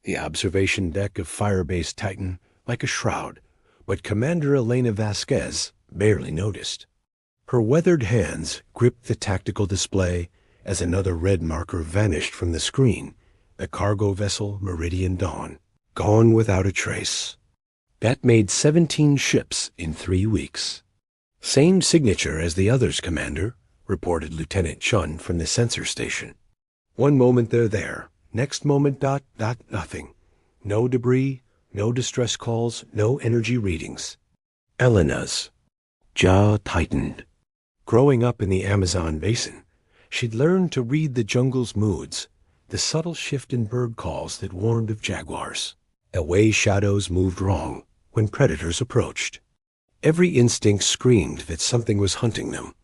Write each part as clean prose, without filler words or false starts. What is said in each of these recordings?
the observation deck of Firebase Titan like a shroud, but Commander Elena Vasquez barely noticed. Her weathered hands gripped the tactical display as another red marker vanished from the screen, the cargo vessel Meridian Dawn, gone without a trace. That made 17 ships in 3 weeks. Same signature as the others, Commander, reported Lieutenant Chun from the sensor station. One moment they're there, next moment nothing. No debris, no distress calls, no energy readings. Elena's jaw tightened. Growing up in the Amazon basin, she'd learned to read the jungle's moods, the subtle shift in bird calls that warned of jaguars, away shadows moved wrong when predators approached. Every instinct screamed that something was hunting them,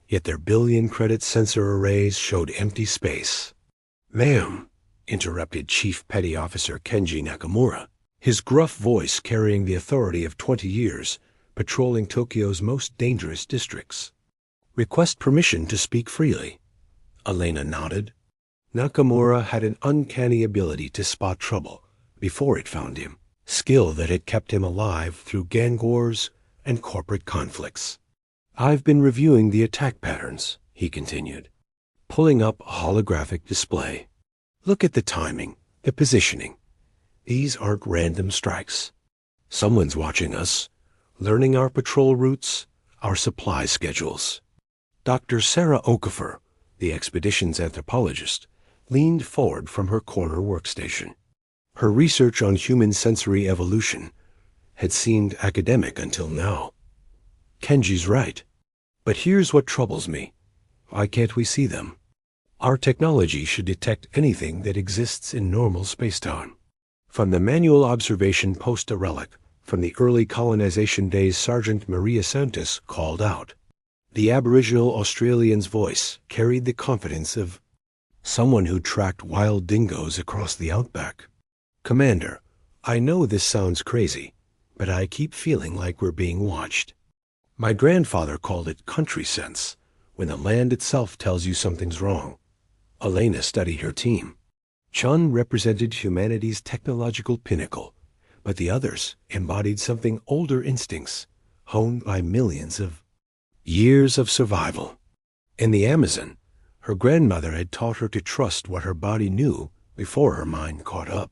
yet their billion-credit sensor arrays showed empty space. "Ma'am," interrupted Chief Petty Officer Kenji Nakamura, his gruff voice carrying the authority of 20 years, patrolling Tokyo's most dangerous districts. "Request permission to speak freely." Elena nodded. Nakamura had an uncanny ability to spot trouble before it found him, skill that had kept him alive through gang wars and corporate conflicts. "I've been reviewing the attack patterns," he continued, pulling up a holographic display. "Look at the timing, the positioning. These aren't random strikes. Someone's watching us, learning our patrol routes, our supply schedules." Dr. Sarah Okafor, the expedition's anthropologist, leaned forward from her corner workstation. Her research on human sensory evolution had seemed academic until now. "Kenji's right. But here's what troubles me. Why can't we see them? Our technology should detect anything that exists in normal spacetime. From the manual observation post a relic from the early colonization days Sergeant Maria Santos called out. The Aboriginal Australian's voice carried the confidence of someone who tracked wild dingoes across the outback. "Commander, I know this sounds crazy, but I keep feeling like we're being watched. My grandfather called it country sense, when the land itself tells you something's wrong." Elena studied her team. Chun represented humanity's technological pinnacle, but the others embodied something older instincts, honed by millions of years of survival. In the Amazon, her grandmother had taught her to trust what her body knew before her mind caught up.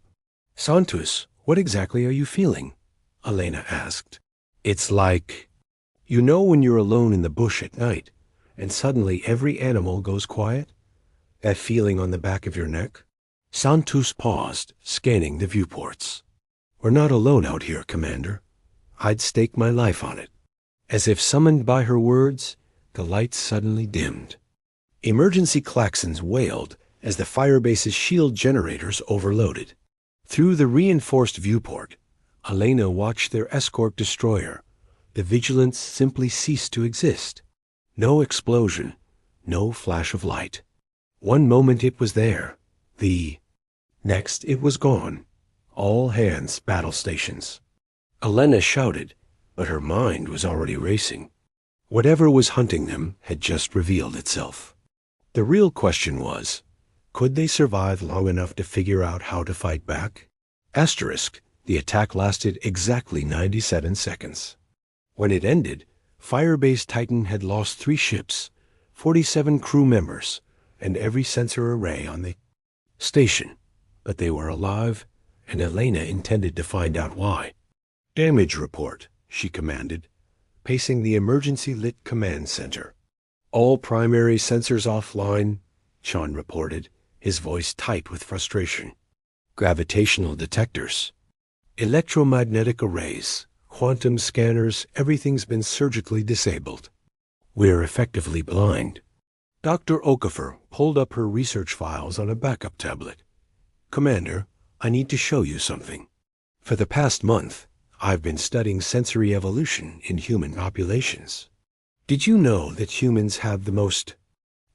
"Santos, what exactly are you feeling?" Elena asked. "It's like, you know when you're alone in the bush at night, and suddenly every animal goes quiet? That feeling on the back of your neck?" Santos paused, scanning the viewports. "We're not alone out here, Commander. I'd stake my life on it." As if summoned by her words, the lights suddenly dimmed. Emergency klaxons wailed as the firebase's shield generators overloaded. Through the reinforced viewport, Elena watched their escort destroyer. The Vigilance simply ceased to exist. No explosion, no flash of light. One moment it was there, the next it was gone. All hands battle stations. Elena shouted, but her mind was already racing. Whatever was hunting them had just revealed itself. The real question was, could they survive long enough to figure out how to fight back? Asterisk, the attack lasted exactly 97 seconds. When it ended, Firebase Titan had lost 3 ships, 47 crew members, and every sensor array on the station. But they were alive, and Elena intended to find out why. "Damage report," she commanded, pacing the emergency-lit command center. "All primary sensors offline," Sean reported, his voice tight with frustration. "Gravitational detectors, electromagnetic arrays, quantum scanners, everything's been surgically disabled. We're effectively blind." Dr. Okafor pulled up her research files on a backup tablet. "Commander, I need to show you something. For the past month, I've been studying sensory evolution in human populations. Did you know that humans have the most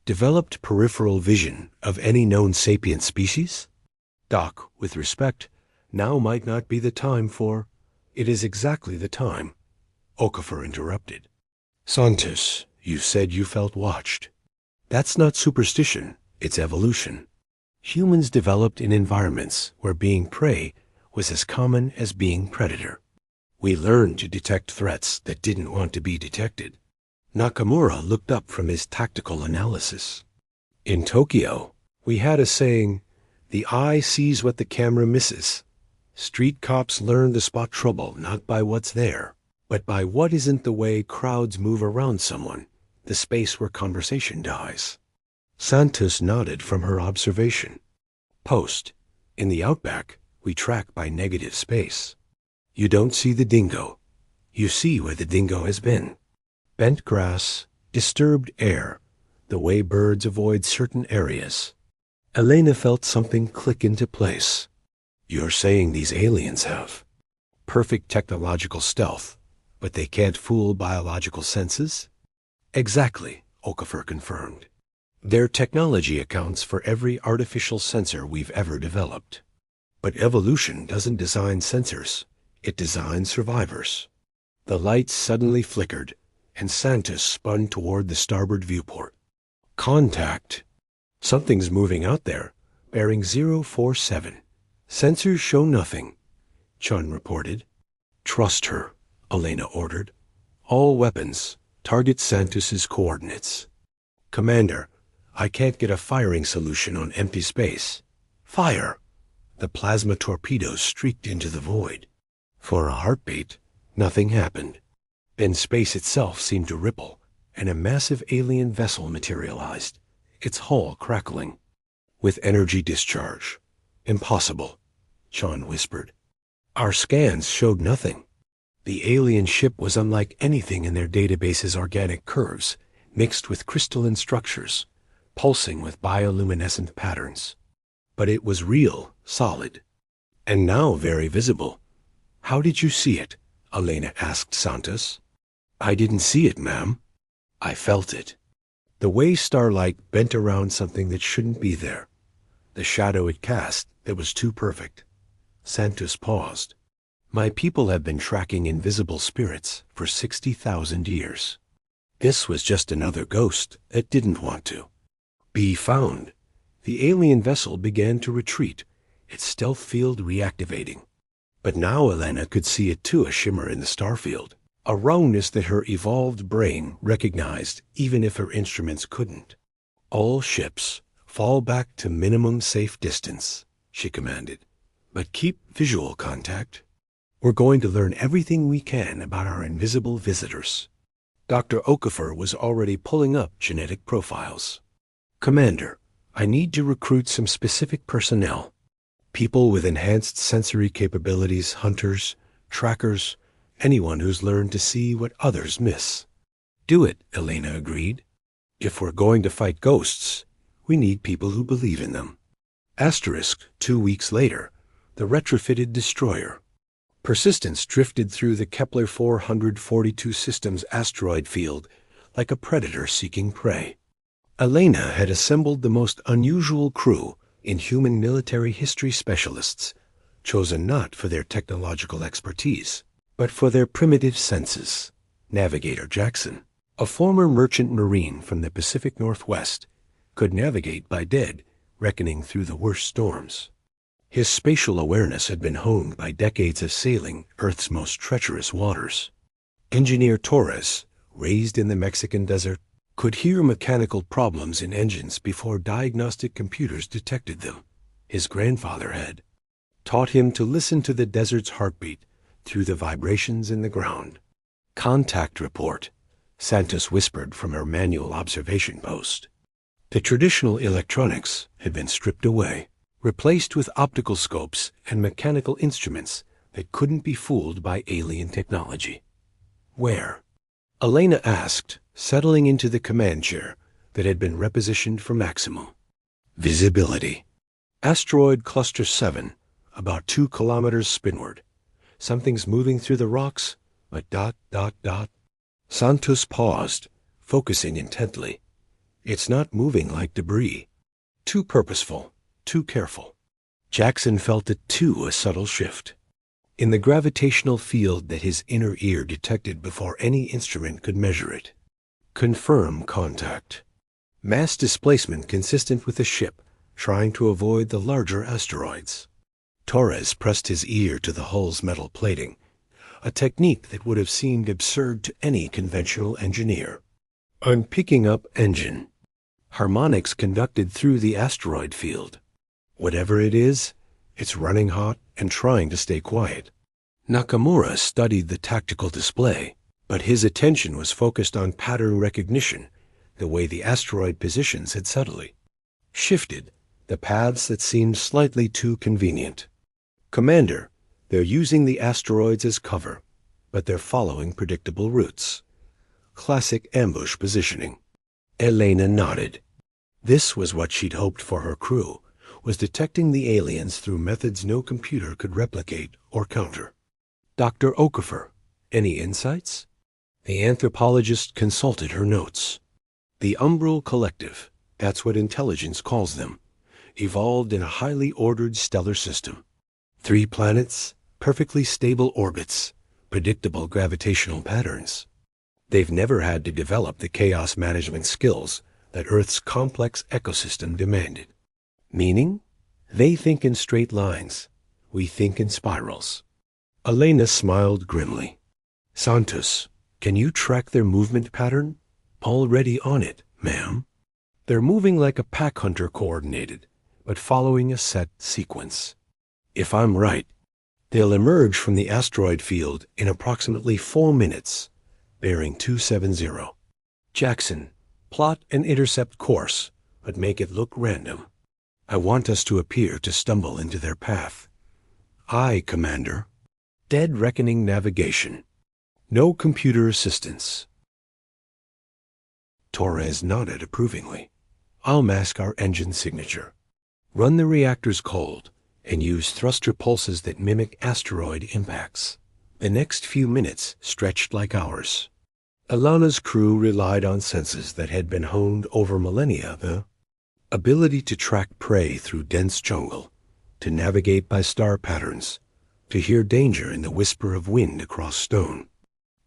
developed peripheral vision of any known sapient species?" "Doc, with respect, now might not be the time for—" "It is exactly the time," Okafor interrupted. "Santos, you said you felt watched. That's not superstition, it's evolution. Humans developed in environments where being prey was as common as being predator. We learned to detect threats that didn't want to be detected. Nakamura looked up from his tactical analysis. In Tokyo, we had a saying, "The eye sees what the camera misses." Street cops learn to spot trouble not by what's there, but by what isn't the way crowds move around someone, the space where conversation dies. Santos nodded from her observation. Post. In the outback, we track by negative space. You don't see the dingo. You see where the dingo has been. Bent grass, disturbed air, the way birds avoid certain areas. Elena felt something click into place. You're saying these aliens have perfect technological stealth, but they can't fool biological senses? Exactly, Okafor confirmed. Their technology accounts for every artificial sensor we've ever developed. But evolution doesn't design sensors, it designs survivors. The lights suddenly flickered, and Santos spun toward the starboard viewport. Contact. Something's moving out there, bearing 047. Sensors show nothing, Chun reported. Trust her, Elena ordered. All weapons, target Santos's coordinates. Commander, I can't get a firing solution on empty space. Fire! The plasma torpedoes streaked into the void. For a heartbeat, nothing happened. Then space itself seemed to ripple, and a massive alien vessel materialized, its hull crackling. With energy discharge. Impossible, Chun whispered. Our scans showed nothing. The alien ship was unlike anything in their database's organic curves, mixed with crystalline structures, pulsing with bioluminescent patterns. But it was real, solid, and now very visible. How did you see it? Elena asked Santos. I didn't see it, ma'am. I felt it. The way starlight bent around something that shouldn't be there. The shadow it cast that was too perfect. Santos paused. My people have been tracking invisible spirits for 60,000 years. This was just another ghost that didn't want to be found. The alien vessel began to retreat, its stealth field reactivating. But now Elena could see it too, a shimmer in the starfield, a roundness that her evolved brain recognized even if her instruments couldn't. All ships, fall back to minimum safe distance, she commanded, but keep visual contact. We're going to learn everything we can about our invisible visitors. Dr. Okafor was already pulling up genetic profiles. Commander, I need to recruit some specific personnel. People with enhanced sensory capabilities, hunters, trackers, anyone who's learned to see what others miss. Do it, Elena agreed. If we're going to fight ghosts, we need people who believe in them. Asterisk, 2 weeks later, the retrofitted destroyer. Persistence drifted through the Kepler 442 system's asteroid field like a predator seeking prey. Elena had assembled the most unusual crew in human military history specialists, chosen not for their technological expertise, but for their primitive senses. Navigator Jackson, a former merchant marine from the Pacific Northwest, could navigate by dead, reckoning through the worst storms. His spatial awareness had been honed by decades of sailing Earth's most treacherous waters. Engineer Torres, raised in the Mexican desert, could hear mechanical problems in engines before diagnostic computers detected them. His grandfather had taught him to listen to the desert's heartbeat through the vibrations in the ground. Contact report, Santos whispered from her manual observation post. The traditional electronics had been stripped away, replaced with optical scopes and mechanical instruments that couldn't be fooled by alien technology. Where? Elena asked, settling into the command chair that had been repositioned for maximum. Visibility. Asteroid Cluster 7, about 2 kilometers spinward. Something's moving through the rocks, but ... Santos paused, focusing intently. It's not moving like debris. Too purposeful, too careful. Jackson felt it too, a subtle shift. In the gravitational field that his inner ear detected before any instrument could measure it. Confirm contact. Mass displacement consistent with the ship, trying to avoid the larger asteroids. Torres pressed his ear to the hull's metal plating, a technique that would have seemed absurd to any conventional engineer. I'm picking up engine. Harmonics conducted through the asteroid field. Whatever it is, it's running hot and trying to stay quiet. Nakamura studied the tactical display, but his attention was focused on pattern recognition, the way the asteroid positions had subtly shifted, the paths that seemed slightly too convenient. Commander, they're using the asteroids as cover, but they're following predictable routes. Classic ambush positioning. Elena nodded. This was what she'd hoped for her crew, was detecting the aliens through methods no computer could replicate or counter. Dr. Okafor, any insights? The anthropologist consulted her notes. The Umbral Collective, that's what intelligence calls them, evolved in a highly ordered stellar system. 3 planets, perfectly stable orbits, predictable gravitational patterns. They've never had to develop the chaos management skills that Earth's complex ecosystem demanded. Meaning, they think in straight lines, we think in spirals. Elena smiled grimly. Santos, can you track their movement pattern? Already on it, ma'am. They're moving like a pack hunter coordinated, but following a set sequence. If I'm right, they'll emerge from the asteroid field in approximately 4 minutes, bearing 270. Jackson, plot an intercept course, but make it look random. I want us to appear to stumble into their path. Aye, Commander. Dead reckoning navigation. No computer assistance. Torres nodded approvingly. I'll mask our engine signature. Run the reactors cold and use thruster pulses that mimic asteroid impacts. The next few minutes stretched like hours. Alana's crew relied on senses that had been honed over millennia, the ability to track prey through dense jungle, to navigate by star patterns, to hear danger in the whisper of wind across stone.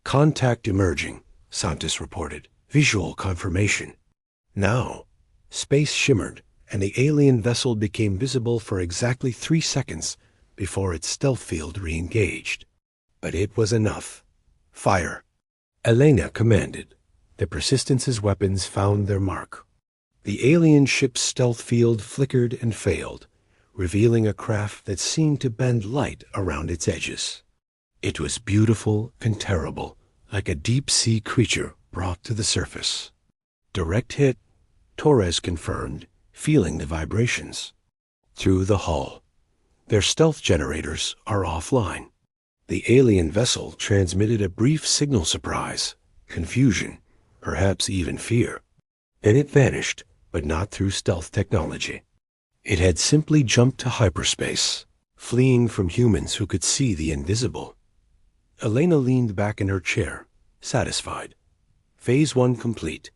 Contact emerging, Santos reported. Visual confirmation. Now, space shimmered, and the alien vessel became visible for exactly 3 seconds before its stealth field re-engaged. But it was enough. Fire. Elena commanded. The Persistence's weapons found their mark. The alien ship's stealth field flickered and failed, revealing a craft that seemed to bend light around its edges. It was beautiful and terrible, like a deep-sea creature brought to the surface. Direct hit, Torres confirmed, feeling the vibrations. Through the hull. Their stealth generators are offline. The alien vessel transmitted a brief signal surprise, confusion, perhaps even fear. Then it vanished, but not through stealth technology. It had simply jumped to hyperspace, fleeing from humans who could see the invisible. Elena leaned back in her chair, satisfied. Phase 1 complete.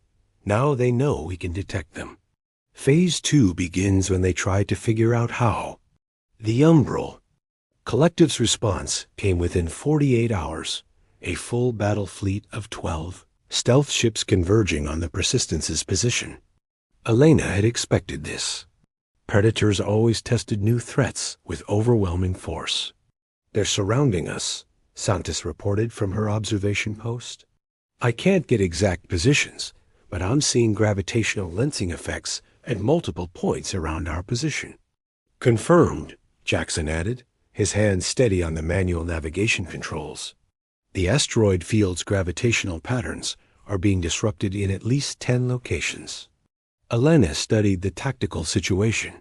Now they know we can detect them. Phase 2 begins when they try to figure out how. The Umbral. Collective's response came within 48 hours, a full battle fleet of 12 stealth ships converging on the Persistence's position. Elena had expected this. Predators always tested new threats with overwhelming force. They're surrounding us, Santos reported from her observation post. I can't get exact positions, but I'm seeing gravitational lensing effects at multiple points around our position. Confirmed, Jackson added, his hand steady on the manual navigation controls. The asteroid field's gravitational patterns are being disrupted in at least 10 locations. Elena studied the tactical situation.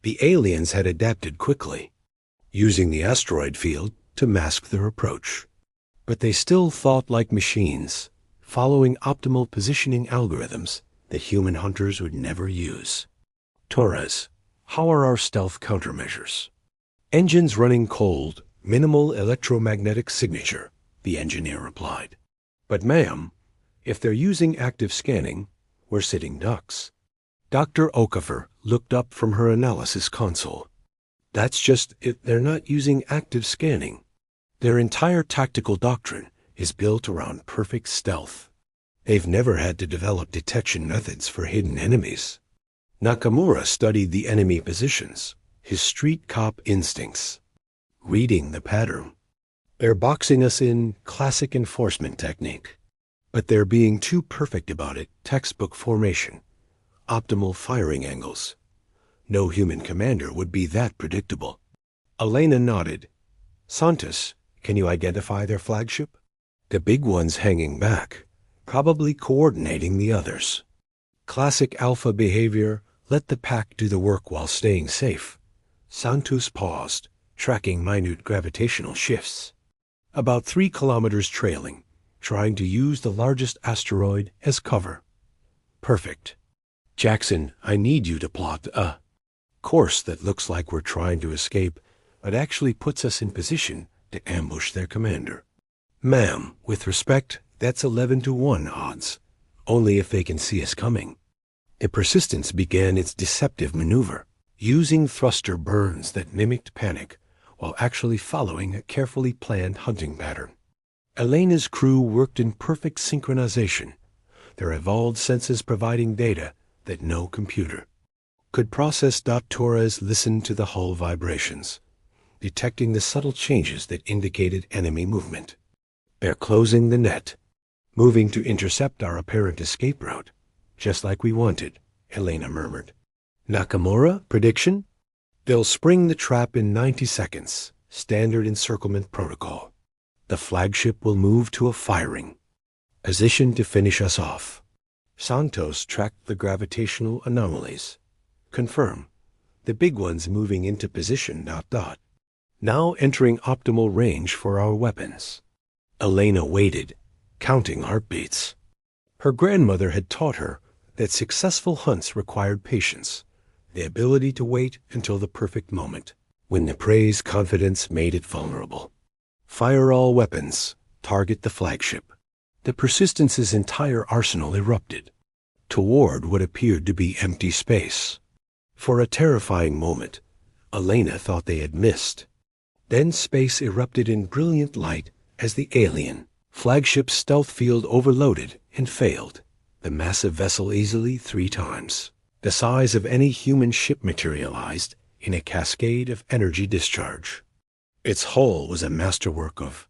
The aliens had adapted quickly, using the asteroid field to mask their approach. But they still thought like machines, following optimal positioning algorithms that human hunters would never use. Torres, how are our stealth countermeasures? Engines running cold, minimal electromagnetic signature, the engineer replied. But ma'am, if they're using active scanning, we're sitting ducks. Dr. Okafor looked up from her analysis console. That's just it. They're not using active scanning. Their entire tactical doctrine is built around perfect stealth. They've never had to develop detection methods for hidden enemies. Nakamura studied the enemy positions, his street cop instincts, reading the pattern. They're boxing us in, classic enforcement technique. But they're being too perfect about it, textbook formation, optimal firing angles. No human commander would be that predictable. Elena nodded. Santos, can you identify their flagship? The big one's hanging back, probably coordinating the others. Classic alpha behavior, let the pack do the work while staying safe. Santos paused, tracking minute gravitational shifts. About 3 kilometers trailing, trying to use the largest asteroid as cover. Perfect. Jackson, I need you to plot a course that looks like we're trying to escape, but actually puts us in position to ambush their commander. Ma'am, with respect, that's 11-to-1 odds. Only if they can see us coming. The Persistence began its deceptive maneuver, using thruster burns that mimicked panic, while actually following a carefully planned hunting pattern. Elena's crew worked in perfect synchronization, their evolved senses providing data that no computer could process. Torres listened to the hull vibrations, detecting the subtle changes that indicated enemy movement. They're closing the net, moving to intercept our apparent escape route, just like we wanted, Elena murmured. Nakamura, prediction? They'll spring the trap in 90 seconds, standard encirclement protocol. The flagship will move to a firing position to finish us off. Santos tracked the gravitational anomalies. Confirm. The big one's moving into position. Now entering optimal range for our weapons. Elena waited, counting heartbeats. Her grandmother had taught her that successful hunts required patience, the ability to wait until the perfect moment, when the prey's confidence made it vulnerable. Fire all weapons. Target the flagship. The Persistence's entire arsenal erupted toward what appeared to be empty space. For a terrifying moment, Elena thought they had missed. Then space erupted in brilliant light as the alien flagship's stealth field overloaded and failed. The massive vessel, easily 3 times the size of any human ship, materialized in a cascade of energy discharge. Its hull was a masterwork of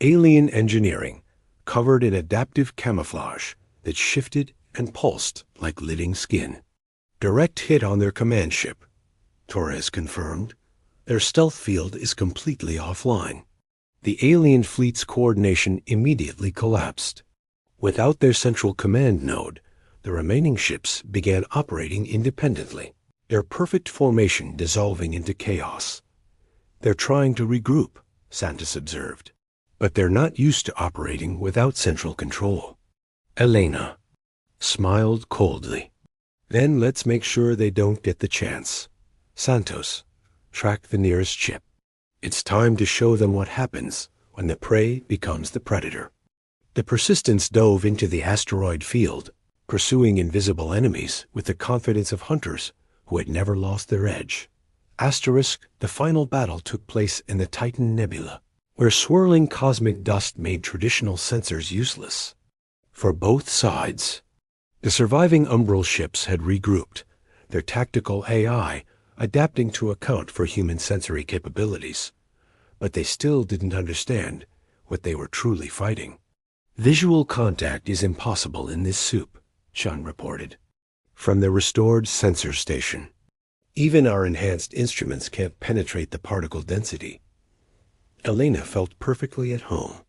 alien engineering, covered in adaptive camouflage that shifted and pulsed like living skin. Direct hit on their command ship, Torres confirmed. Their stealth field is completely offline. The alien fleet's coordination immediately collapsed. Without their central command node, the remaining ships began operating independently, their perfect formation dissolving into chaos. They're trying to regroup, Santos observed, but they're not used to operating without central control. Elena smiled coldly. Then let's make sure they don't get the chance. Santos, track the nearest ship. It's time to show them what happens when the prey becomes the predator. The Persistence dove into the asteroid field, pursuing invisible enemies with the confidence of hunters who had never lost their edge. The final battle took place in the Titan Nebula, where swirling cosmic dust made traditional sensors useless. For both sides, the surviving Umbral ships had regrouped, their tactical AI adapting to account for human sensory capabilities. But they still didn't understand what they were truly fighting. Visual contact is impossible in this soup, Chun reported, from the restored sensor station. Even our enhanced instruments can't penetrate the particle density. Elena felt perfectly at home.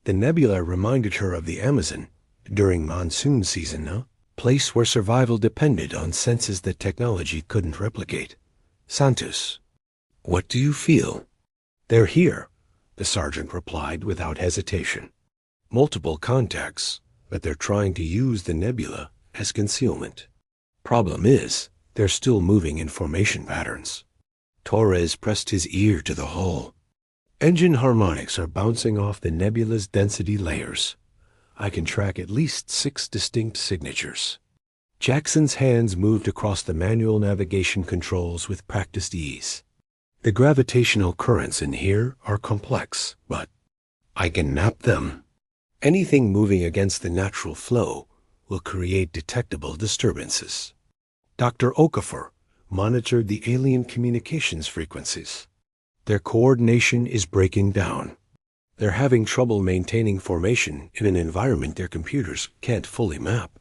The nebula reminded her of the Amazon during monsoon season, a place where survival depended on senses that technology couldn't replicate. Santos, what do you feel? They're here, the sergeant replied without hesitation. Multiple contacts, but they're trying to use the nebula as concealment. Problem is, they're still moving in formation patterns. Torres pressed his ear to the hull. Engine harmonics are bouncing off the nebula's density layers. I can track at least 6 distinct signatures. Jackson's hands moved across the manual navigation controls with practiced ease. The gravitational currents in here are complex, but I can map them. Anything moving against the natural flow will create detectable disturbances. Dr. Okafor monitored the alien communications frequencies. Their coordination is breaking down. They're having trouble maintaining formation in an environment their computers can't fully map.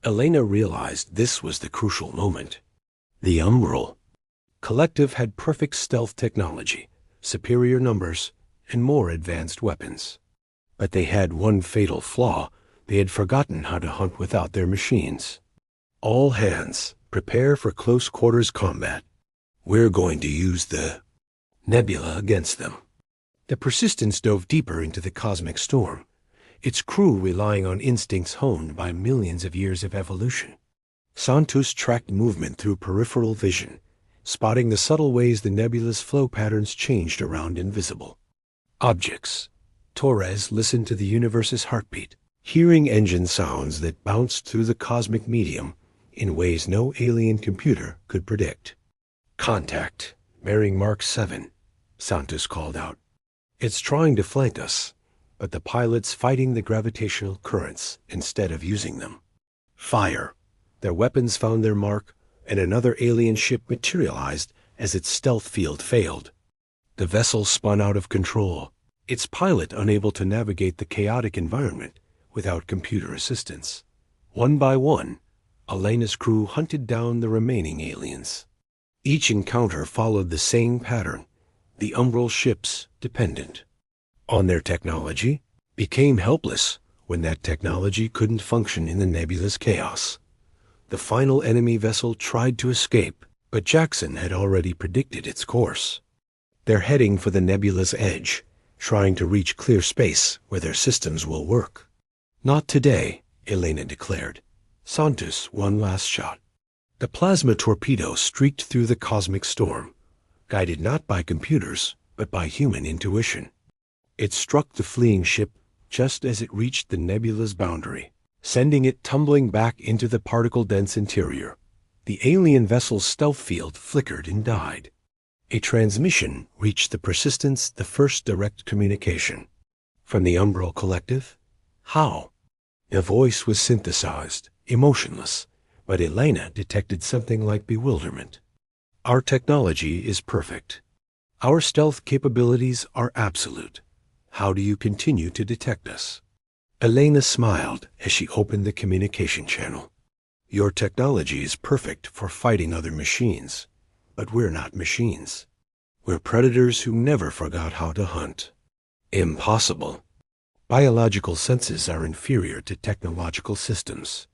Elena realized this was the crucial moment. The Umbral Collective had perfect stealth technology, superior numbers, and more advanced weapons. But they had one fatal flaw: they had forgotten how to hunt without their machines. All hands, prepare for close-quarters combat. We're going to use the nebula against them. The Persistence dove deeper into the cosmic storm, its crew relying on instincts honed by millions of years of evolution. Santos tracked movement through peripheral vision, spotting the subtle ways the nebula's flow patterns changed around invisible objects. Torres listened to the universe's heartbeat, hearing engine sounds that bounced through the cosmic medium in ways no alien computer could predict. "Contact, bearing Mark 7, Santos called out. "It's trying to flank us, but the pilot's fighting the gravitational currents instead of using them." Fire. Their weapons found their mark, and another alien ship materialized as its stealth field failed. The vessel spun out of control, its pilot unable to navigate the chaotic environment without computer assistance. One by one, Elena's crew hunted down the remaining aliens. Each encounter followed the same pattern: the Umbral ships, dependent on their technology, became helpless when that technology couldn't function in the nebula's chaos. The final enemy vessel tried to escape, but Jackson had already predicted its course. They're heading for the nebula's edge, trying to reach clear space where their systems will work. "Not today," Elena declared. "Santos, one last shot." The plasma torpedo streaked through the cosmic storm, guided not by computers, but by human intuition. It struck the fleeing ship just as it reached the nebula's boundary, sending it tumbling back into the particle-dense interior. The alien vessel's stealth field flickered and died. A transmission reached the Persistence, the first direct communication. From the Umbral Collective? How? A voice was synthesized, emotionless, but Elena detected something like bewilderment. "Our technology is perfect. Our stealth capabilities are absolute. How do you continue to detect us?" Elena smiled as she opened the communication channel. "Your technology is perfect for fighting other machines, but we're not machines. We're predators who never forgot how to hunt." "Impossible. Biological senses are inferior to technological systems."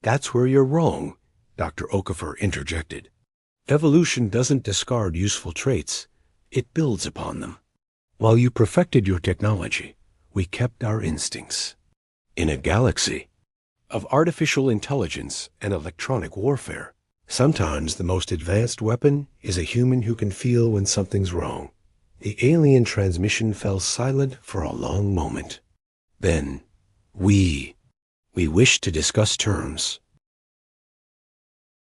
"That's where you're wrong," Dr. Okafor interjected. "Evolution doesn't discard useful traits, it builds upon them. While you perfected your technology, we kept our instincts. In a galaxy of artificial intelligence and electronic warfare, sometimes the most advanced weapon is a human who can feel when something's wrong." The alien transmission fell silent for a long moment. Then, we wish to discuss terms."